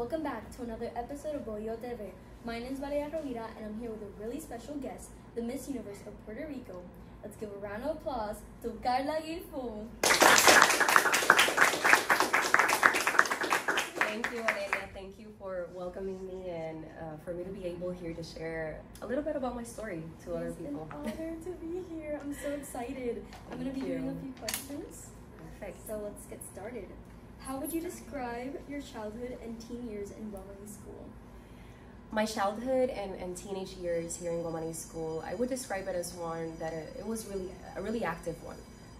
Welcome back to another episode of Bohio TV. My name is Maria Rovira and I'm here with a really special guest, the Miss Universe of Puerto Rico. Let's give a round of applause to Karla Guilfú. Thank you, Aurelia. Thank you for welcoming me and for me to be able here to share a little bit about my story to other people. It's an honor to be here. I'm so excited. I'm going to be doing a few questions. Perfect. So let's get started. How would you describe your childhood and teen years in Guamaní School? My childhood and teenage years here in Guamaní School, I would describe it as one that it was really a really active one.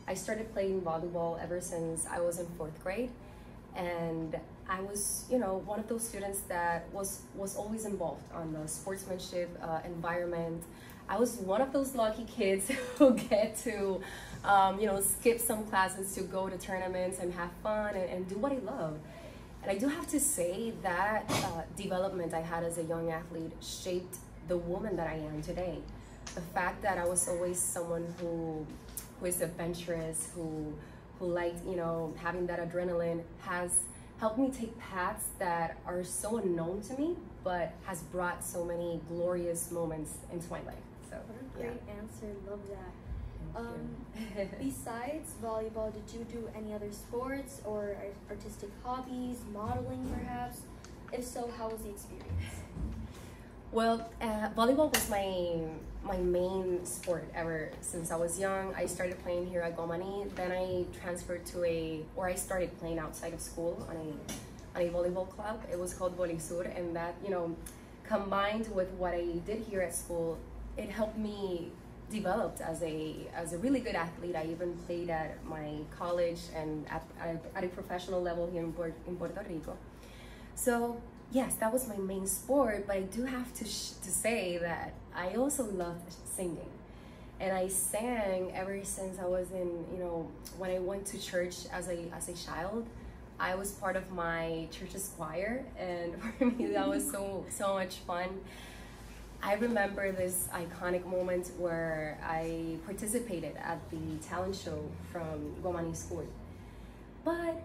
I started playing volleyball ever since I was in 4th grade, and I was, one of those students that was always involved on the sportsmanship environment. I was one of those lucky kids who get to, skip some classes to go to tournaments and have fun and do what I love. And I do have to say that development I had as a young athlete shaped the woman that I am today. The fact that I was always someone who is adventurous, who liked, having that adrenaline has helped me take paths that are so unknown to me, but has brought so many glorious moments into my life. So, what a great answer, love that. Thank you. Besides volleyball, did you do any other sports or artistic hobbies, modeling perhaps? If so, how was the experience? Well, volleyball was my main sport ever since I was young. I started playing here at Guamaní, then I transferred to I started playing outside of school on a volleyball club. It was called Bohio, and that, combined with what I did here at school, it helped me develop as a really good athlete. I even played at my college and at a professional level here in Puerto Rico. So yes, that was my main sport, but I do have to say that I also loved singing. And I sang ever since I was in, when I went to church as a child. I was part of my church's choir, and for me that was so much fun. I remember this iconic moment where I participated at the talent show from Guamaní School. But,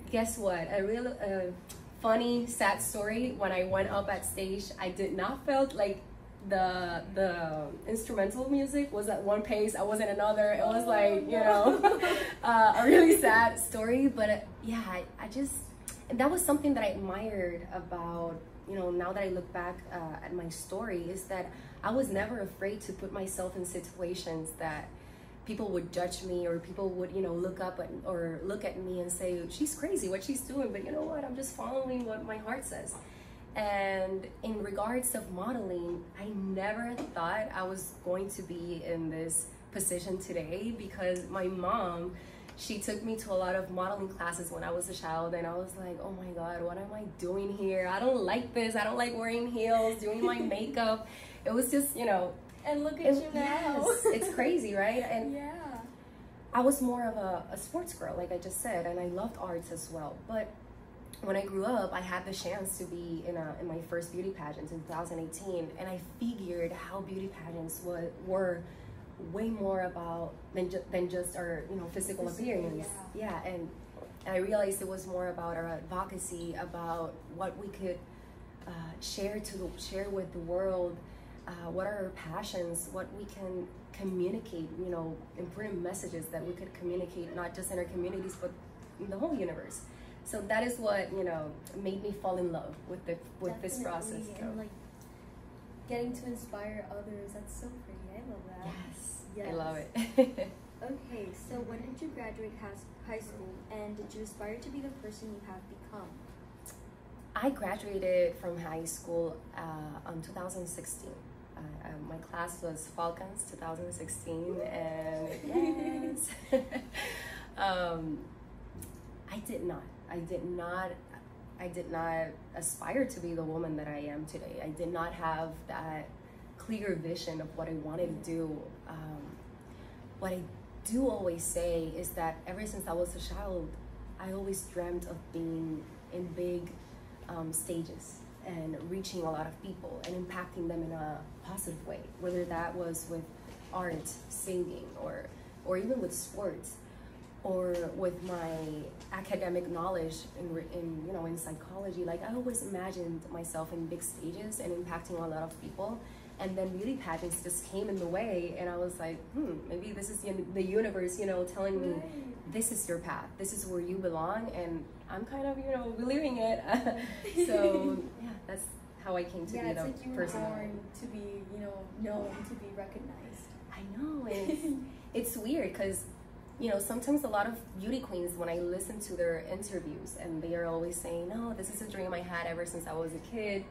guess what? A real funny, sad story. When I went up at stage, I did not felt like the instrumental music was at one pace, I was in another. It was like, a really sad story. But yeah, and that was something that I admired about, now that I look back at my story, is that I was never afraid to put myself in situations that people would judge me, or people would, look at me and say, she's crazy, what she's doing, but you know what, I'm just following what my heart says. And in regards of modeling, I never thought I was going to be in this position today, because my mom, she took me to a lot of modeling classes when I was a child, and I was like, oh my God, what am I doing here? I don't like this. I don't like wearing heels, doing my makeup. It was just, And look at you now. Yes, it's crazy, right? And yeah. I was more of a sports girl, like I just said, and I loved arts as well. But when I grew up, I had the chance to be in my first beauty pageant in 2018, and I figured how beauty pageants were way more about than just our physical appearance. Yeah, and I realized it was more about our advocacy, about what we could share with the world, what are our passions, what we can communicate, important messages that we could communicate not just in our communities but in the whole universe. So that is what made me fall in love with this process. And like getting to inspire others, that's so pretty. I love that. Yes. I love it. Okay, so when did you graduate high school, and did you aspire to be the person you have become? I graduated from high school in 2016. My class was Falcons 2016, and yes. I did not aspire to be the woman that I am today. I did not have that clear vision of what I wanted to do. What I do always say is that ever since I was a child, I always dreamt of being in big stages and reaching a lot of people and impacting them in a positive way, whether that was with art, singing, or even with sports. or with my academic knowledge in psychology. Like, I always imagined myself in big stages and impacting a lot of people, and then beauty pageants just came in the way, and I was like, maybe this is the universe, telling me this is your path, this is where you belong, and I'm kind of believing it. So yeah, that's how I came to be the it's like you were person born to be, known, to be recognized. I know, it's weird because sometimes a lot of beauty queens, when I listen to their interviews, and they are always saying, no, this is a dream I had ever since I was a kid.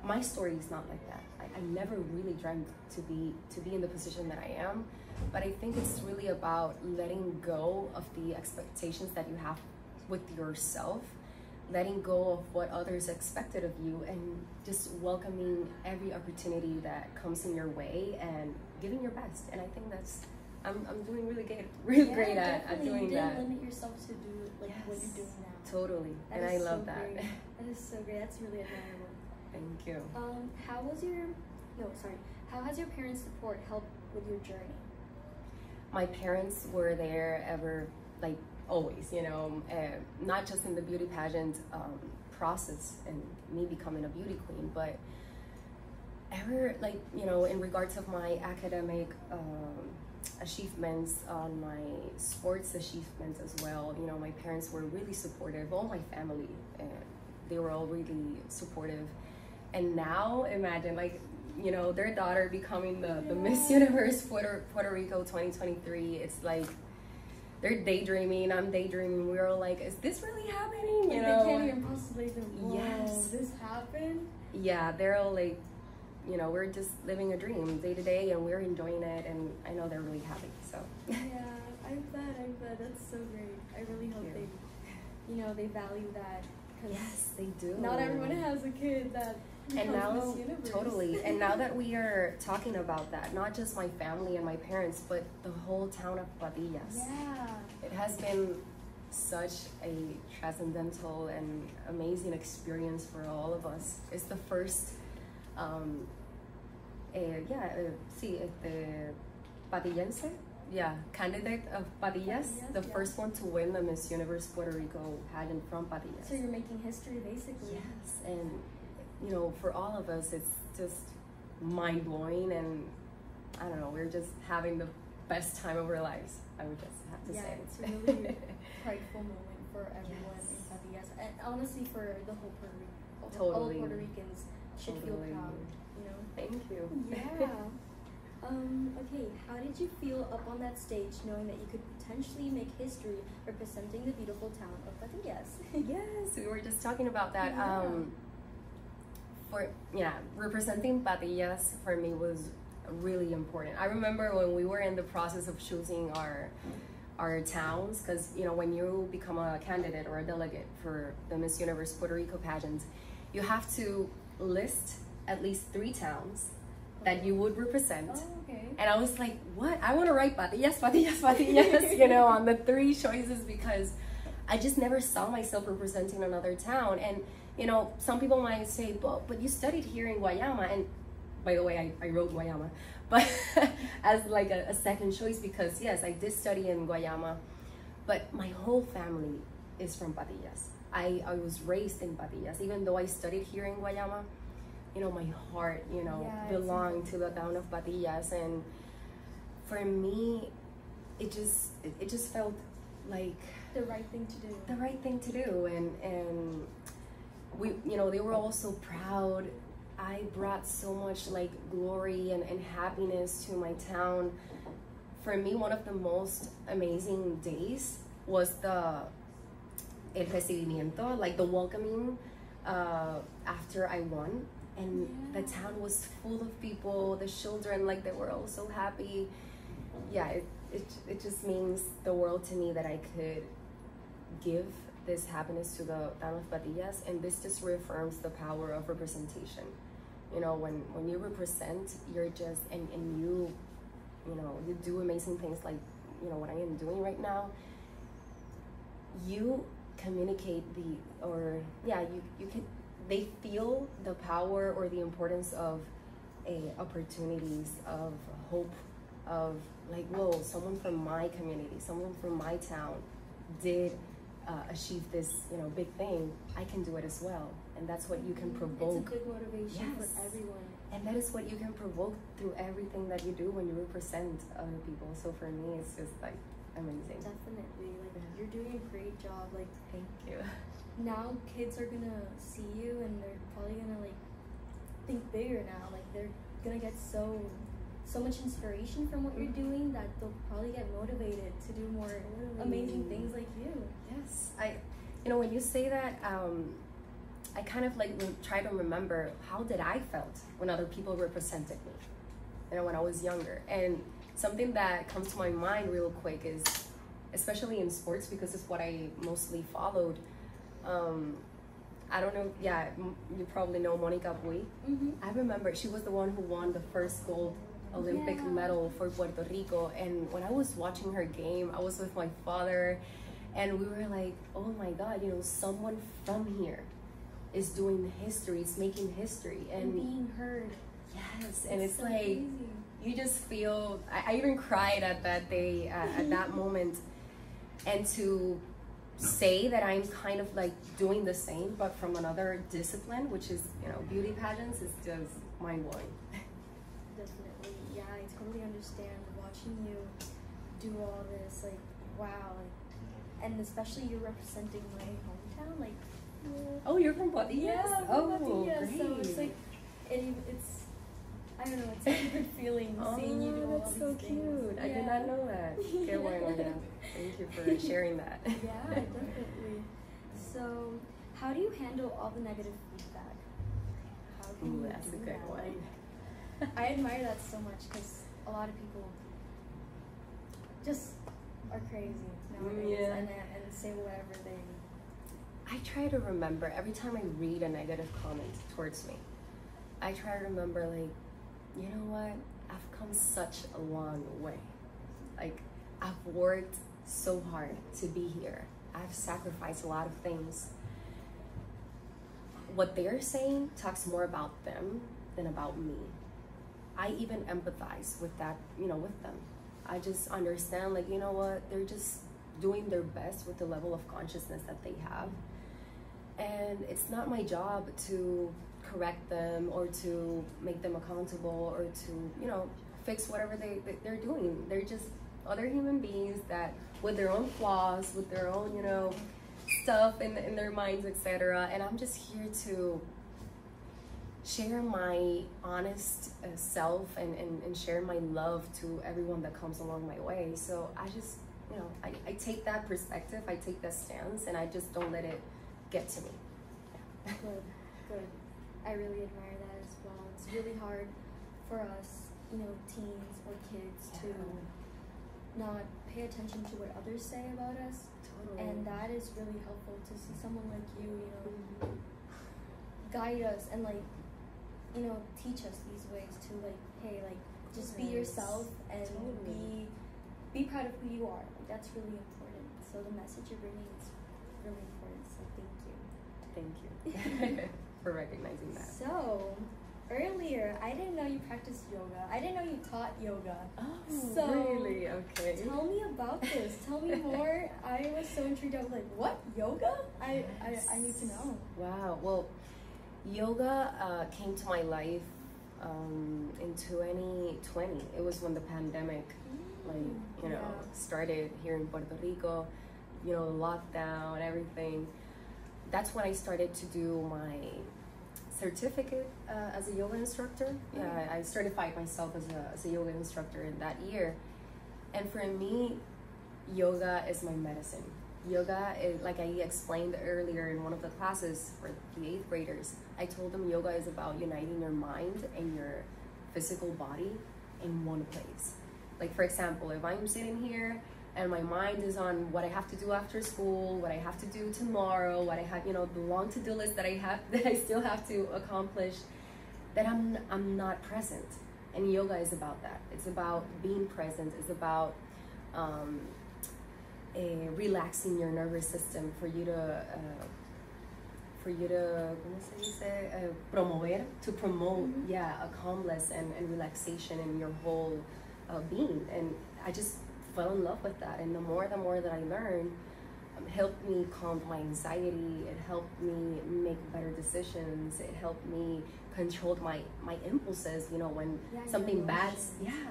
My story is not like that. I never really dreamt to be in the position that I am, but I think it's really about letting go of the expectations that you have with yourself, letting go of what others expected of you, and just welcoming every opportunity that comes in your way and giving your best. And I think that's I'm doing really great at doing you that. Didn't limit yourself to do what you're doing now. Totally, and I love that. That is so great. That's really admirable. Thank you. How has your parents' support helped with your journey? My parents were there always, not just in the beauty pageant process and me becoming a beauty queen, but ever in regards of my academic achievements, on my sports achievements as well. My parents were really supportive, all my family, they were all really supportive. And now imagine their daughter becoming the Miss Universe Puerto Rico 2023. It's like they're daydreaming, I'm daydreaming. We're all like, is this really happening? They can't even possibly think, yes, this happened. Yeah, they're all like, we're just living a dream day to day, and we're enjoying it, and I know they're really happy. So yeah, I bet that's so great. I really hope they value that. Yes, they do. Not everyone has a kid that becomes Miss Universe. Totally. And now that we are talking about that, not just my family and my parents, but the whole town of Patillas. Yeah. It has been such a transcendental and amazing experience for all of us. It's the first, Patillense, candidate of Patillas, the first one to win the Miss Universe Puerto Rico pageant from Patillas. So you're making history, basically. Yes, and for all of us, it's just mind-blowing, and I don't know, we're just having the best time of our lives, I would just have to say. It's a really prideful moment for everyone in Patillas, and honestly for the whole Puerto Rico. Totally. All Puerto Ricans should feel proud, Thank you. Yeah. Okay, how did you feel up on that stage knowing that you could potentially make history representing the beautiful town of Patillas? Yes, we were just talking about that. Representing Patillas for me was really important. I remember when we were in the process of choosing our towns, because when you become a candidate or a delegate for the Miss Universe Puerto Rico pageant, you have to list at least 3 towns that you would represent. Oh, okay. And I was like, what? I want to write Patillas, Patillas, Patillas, on the 3 choices, because I just never saw myself representing another town. And some people might say, but you studied here in Guayama, and by the way, I wrote Guayama, but as like a second choice, because yes, I did study in Guayama, but my whole family is from Patillas. I was raised in Patillas, even though I studied here in Guayama. My heart, belonged to the town of Patillas, and for me, it just felt like the right thing to do. The right thing to do, and we, they were all so proud. I brought so much glory and happiness to my town. For me, one of the most amazing days was el recibimiento, the welcoming after I won. And the town was full of people, the children, they were all so happy. Yeah, it just means the world to me that I could give this happiness to the town of Patillas, and this just reaffirms the power of representation. When you represent, you're just, and you do amazing things like, what I am doing right now. You communicate they feel the power or the importance of opportunities, of hope, of like, whoa, someone from my community, someone from my town did achieve this, you know, big thing. I can do it as well. And that's what you can provoke. It's a good motivation for everyone. And that is what you can provoke through everything that you do when you represent other people. So for me, it's just like amazing. Definitely. Like, you're doing a great job. Like, thank you. Now kids are gonna see you and they're probably gonna like think bigger now. Like, they're gonna get so much inspiration from what you're doing that they'll probably get motivated to do more amazing things like you. Yes. You know, when you say that, I kind of like try to remember how did I felt when other people represented me, you know, when I was younger. And something that comes to my mind real quick is, especially in sports, because it's what I mostly followed. I don't know, yeah, you probably know Monica Bohio. I remember she was the one who won the first gold Olympic medal for Puerto Rico. And when I was watching her game, I was with my father, and we were like, oh my God, you know, someone from here is doing history, is making history. And being heard. Yes, and it's so like, crazy. You just feel, I even cried at that day, at that moment. And to say that I'm kind of like doing the same, but from another discipline, which is, you know, beauty pageants, is just mind-blowing. Definitely, yeah, I totally understand watching you do all this, like, wow, like, and especially you're representing my hometown, like. Oh, you're from Bohio? Yeah, oh, yeah. great. So it's like, it's, I don't know, it's such a good feeling seeing you do all that's these so things. cute. I did not know that. Qué bueno, yeah. Thank you for sharing that. Yeah, definitely. So, how do you handle all the negative feedback? How can you That's do a good that? one. Like, I admire that so much because a lot of people just are crazy nowadays and say whatever they. I try to remember every time I read a negative comment towards me. I try to remember, like, you know what? I've come such a long way. Like, I've worked so hard to be here. I've sacrificed a lot of things. What they're saying talks more about them than about me. I even empathize with that, you know, with them. I just understand, like, you know what? They're just doing their best with the level of consciousness that they have. And it's not my job to correct them or to make them accountable or to, you know, fix whatever they're doing. They're just other human beings that with their own flaws, with their own, you know, stuff in their minds, etc. And I'm just here to share my honest self and share my love to everyone that comes along my way. So I just, you know, I take that perspective, I take that stance, and I just don't let it get to me. Good. I really admire that as well. It's really hard for us, you know, teens or kids to not pay attention to what others say about us. Totally. And that is really helpful to see someone like you, you know, guide us and, like, you know, teach us these ways to, like, hey, like, just be yourself and be proud of who you are. Like, that's really important. So the message you're bringing is really important. So thank you. Thank you for recognizing that. So earlier, I didn't know you practiced yoga. I didn't know you taught yoga. Oh, so really? Okay. Tell me about this. Tell me more. I was so intrigued. I was like, what? Yoga? I need to know. Wow. Well, yoga came to my life in 2020. It was when the pandemic, like, you know, started here in Puerto Rico, you know, lockdown, everything. That's when I started to do my certificate as a yoga instructor. Yeah, I certified myself as a yoga instructor in that year. And for me, yoga is my medicine. Yoga is, like I explained earlier in one of the classes for the 8th graders, I told them yoga is about uniting your mind and your physical body in one place. Like, for example, if I'm sitting here and my mind is on what I have to do after school, what I have to do tomorrow, what I have, you know, the long to-do list that I still have to accomplish, then I'm not present. And yoga is about that. It's about being present. It's about relaxing your nervous system for you to promote, yeah, a calmness and relaxation in your whole being, and I just fell in love with that. And the more that I learned, helped me calm my anxiety. It helped me make better decisions. It helped me control my impulses. You know, when something bad,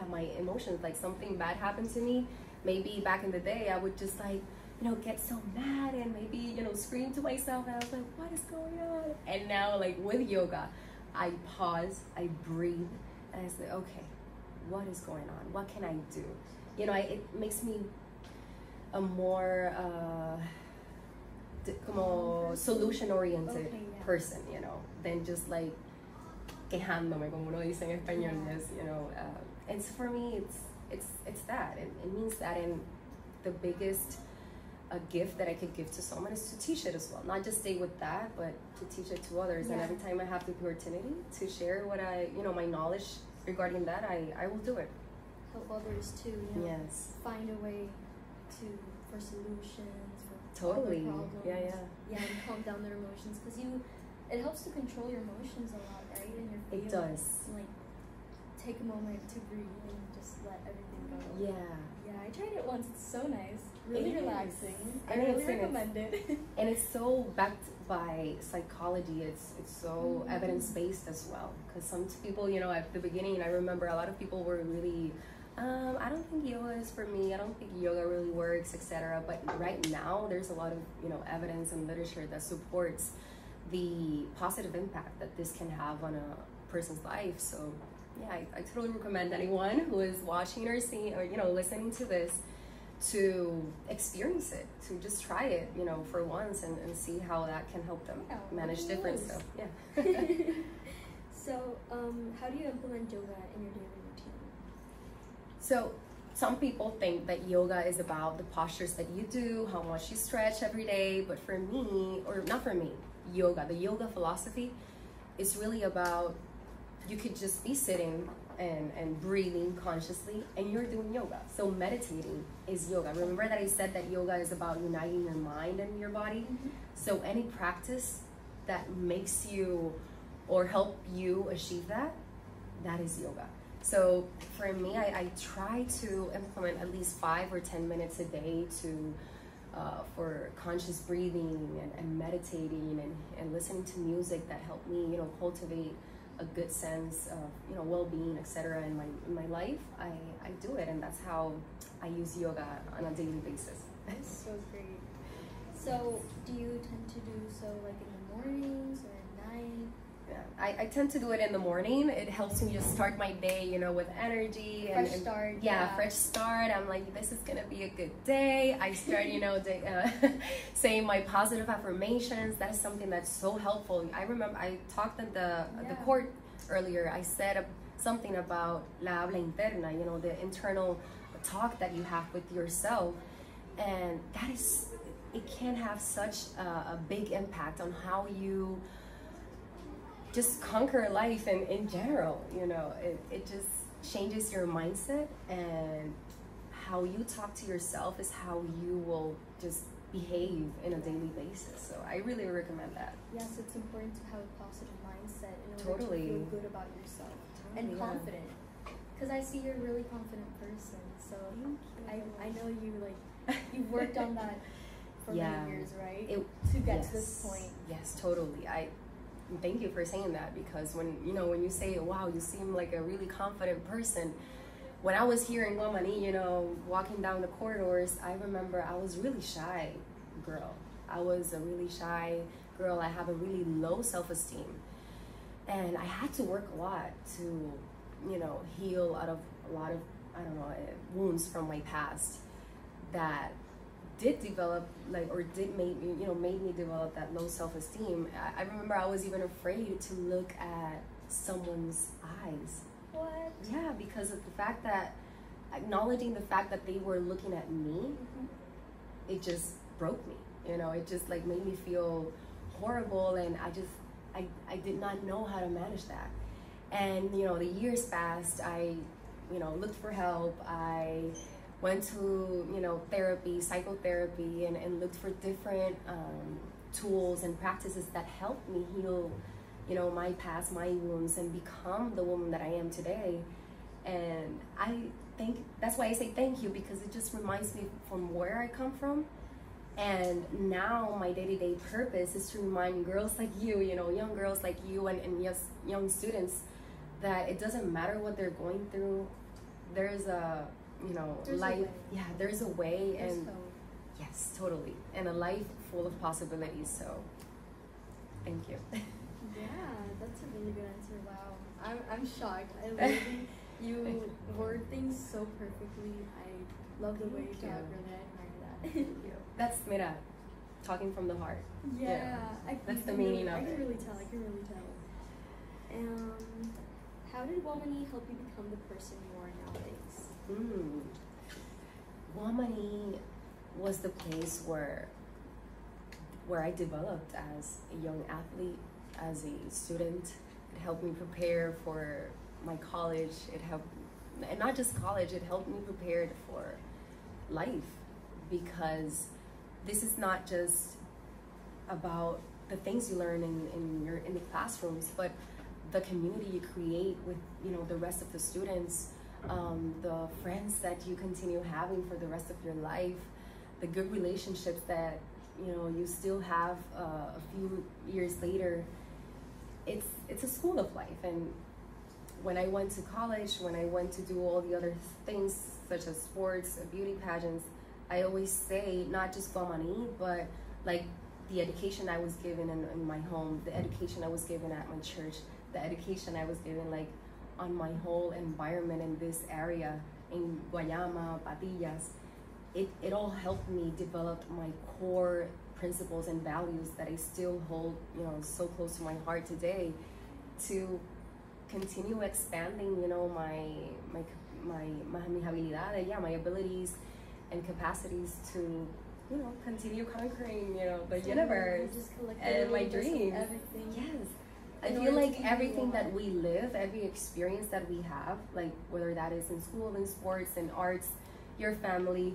my emotions, like something bad happened to me. Maybe back in the day, I would just like, you know, get so mad and maybe, you know, scream to myself, and I was like, what is going on? And now, like, with yoga, I pause, I breathe, and I say, okay, what is going on? What can I do? You know, it makes me a more como solution-oriented person, you know, than just like quejándome, como uno dice en español, you know. And so for me, it's that. It means that, and the biggest gift that I could give to someone is to teach it as well. Not just stay with that, but to teach it to others. And every time I have the opportunity to share what you know, my knowledge regarding that, I will do it. Help others too, you know, find a way for solutions, for totally problems. Yeah, and calm down their emotions, because it helps to control your emotions a lot, right? And your feelings. It does. Like, take a moment to breathe and just let everything go. Yeah, I tried it once. It's so nice, really relaxing. I really recommend it. And it's so backed by psychology. It's so evidence-based as well, because some people, you know, at the beginning, I remember a lot of people were really I don't think yoga is for me. I don't think yoga really works, etc. But right now, there's a lot of, you know, evidence and literature that supports the positive impact that this can have on a person's life. So yeah, I totally recommend anyone who is watching or seeing or, you know, listening to this to experience it, to just try it, you know, for once and see how that can help them manage different stuff. Yeah. So how do you implement yoga in your daily routine? So some people think that yoga is about the postures that you do, how much you stretch every day, but for me, or not for me, the yoga philosophy is really about, you could just be sitting and breathing consciously, and you're doing yoga. So meditating is yoga. Remember that I said that yoga is about uniting your mind and your body? So any practice that makes you or help you achieve that, that is yoga. So for me, I try to implement at least 5 or 10 minutes a day to for conscious breathing and meditating and listening to music that help me, you know, cultivate a good sense of, you know, well-being, etc. in my life. I do it, and that's how I use yoga on a daily basis. That's so great. So do you tend to do so like in the mornings or at night? Yeah, I tend to do it in the morning. It helps me just start my day, you know, with energy and fresh start. Yeah, fresh start. I'm like, this is gonna be a good day. I start, you know, saying my positive affirmations. That's something that's so helpful. I remember I talked at the court earlier. I said something about la habla interna, you know, the internal talk that you have with yourself, and that is, it can have such a big impact on how you just conquer life and in general, you know. It just changes your mindset, and how you talk to yourself is how you will just behave in a daily basis. So I really recommend that. Yes, it's important to have a positive mindset in order to feel good about yourself and confident. Because I see you're a really confident person. So I know you you've worked on that for many years, right? To get to this point. Yes, totally. Thank you for saying that, because when you say, wow, you seem like a really confident person, when I was here in Guamaní, you know, walking down the corridors, I remember I was really shy girl. I was a really shy girl. I have a really low self-esteem, and I had to work a lot to, you know, heal out of a lot of, I don't know, wounds from my past that did develop, made me develop that low self-esteem. I remember I was even afraid to look at someone's eyes. What? Yeah, because of the fact that, acknowledging the fact that they were looking at me, it just broke me. You know, it just like made me feel horrible, and I did not know how to manage that. And, you know, the years passed, I, you know, looked for help. I went to, you know, therapy, psychotherapy, and looked for different tools and practices that helped me heal, you know, my past, my wounds, and become the woman that I am today. And that's why I say thank you, because it just reminds me from where I come from. And now my day-to-day purpose is to remind girls like you, young girls like you, and yes, young students, that it doesn't matter what they're going through. There's a, life. Yeah, there's a way. There's and hope. Yes, totally. And a life full of possibilities. So thank you. Yeah, that's a really good answer. Wow, I'm shocked. I literally, you word things so perfectly. I love the way you talk. Really, I admire that. That's Mira, talking from the heart. Yeah, that's the meaning of it. I can really tell. How did Guamaní help you become the person you are nowadays? Guamaní was the place where I developed as a young athlete, as a student. It helped me prepare for my college. It helped, and not just college, it helped me prepare for life, because this is not just about the things you learn in the classrooms, but the community you create with the rest of the students, the friends that you continue having for the rest of your life, the good relationships that you still have a few years later. It's a school of life. And when I went to college, when I went to do all the other things such as sports, beauty pageants, I always say not just Guamaní, but like the education I was given in my home, the education I was given at my church, the education I was given like on my whole environment in this area, in Guayama, Patillas, it all helped me develop my core principles and values that I still hold, so close to my heart today, to continue expanding, my habilidades, my abilities and capacities to, continue conquering, the universe and my dreams. Yes. I feel like everything that we live, every experience that we have, like whether that is in school, in sports, in arts, your family,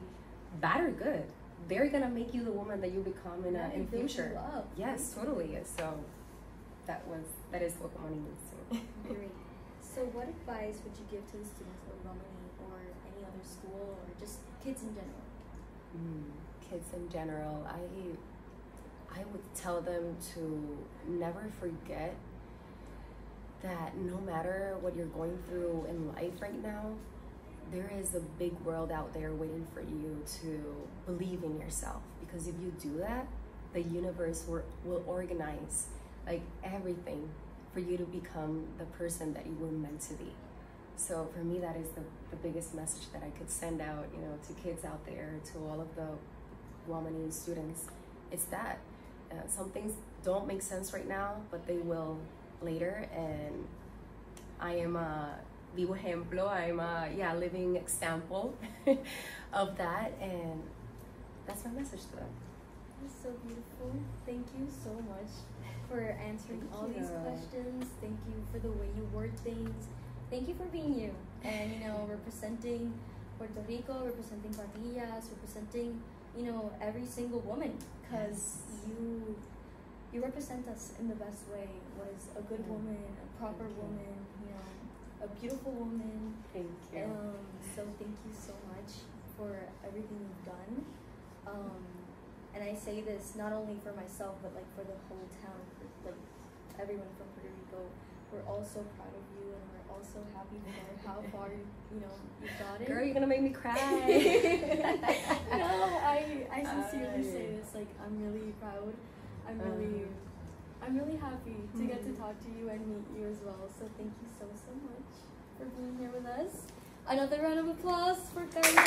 bad or good, they're gonna make you the woman that you become in future. Yes, totally. So that is what Guamaní means to me. Great. So what advice would you give to the students of Guamaní or any other school, or just kids in general? Kids in general, I would tell them to never forget that no matter what you're going through in life right now, there is a big world out there waiting for you to believe in yourself. Because if you do that, the universe will organize like everything for you to become the person that you were meant to be. So for me, that is the biggest message that I could send out, to kids out there, to all of the Guamaní students. It's that some things don't make sense right now, but they will later. And I am a vivo ejemplo. I'm a living example of that, and that's my message to them. That's so beautiful. Thank you so much for answering all these questions. Thank you for the way you word things. Thank you for being you, and representing Puerto Rico, representing Patillas, representing every single woman, because you represent us in the best way. Was a good woman, a proper woman, a beautiful woman. Thank you. So thank you so much for everything you've done. And I say this not only for myself, but like for the whole town, for like everyone from Puerto Rico. We're all so proud of you, and we're all so happy for how far you got it. Girl, you're gonna make me cry. No, I sincerely say this. Like, I'm really proud. I'm really happy to get to talk to you and meet you as well. So thank you so much for being here with us. Another round of applause for Karla.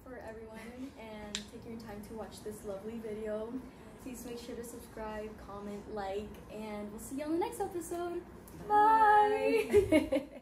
For everyone, and taking your time to watch this lovely video. Please make sure to subscribe, comment, like, and we'll see you on the next episode. Bye.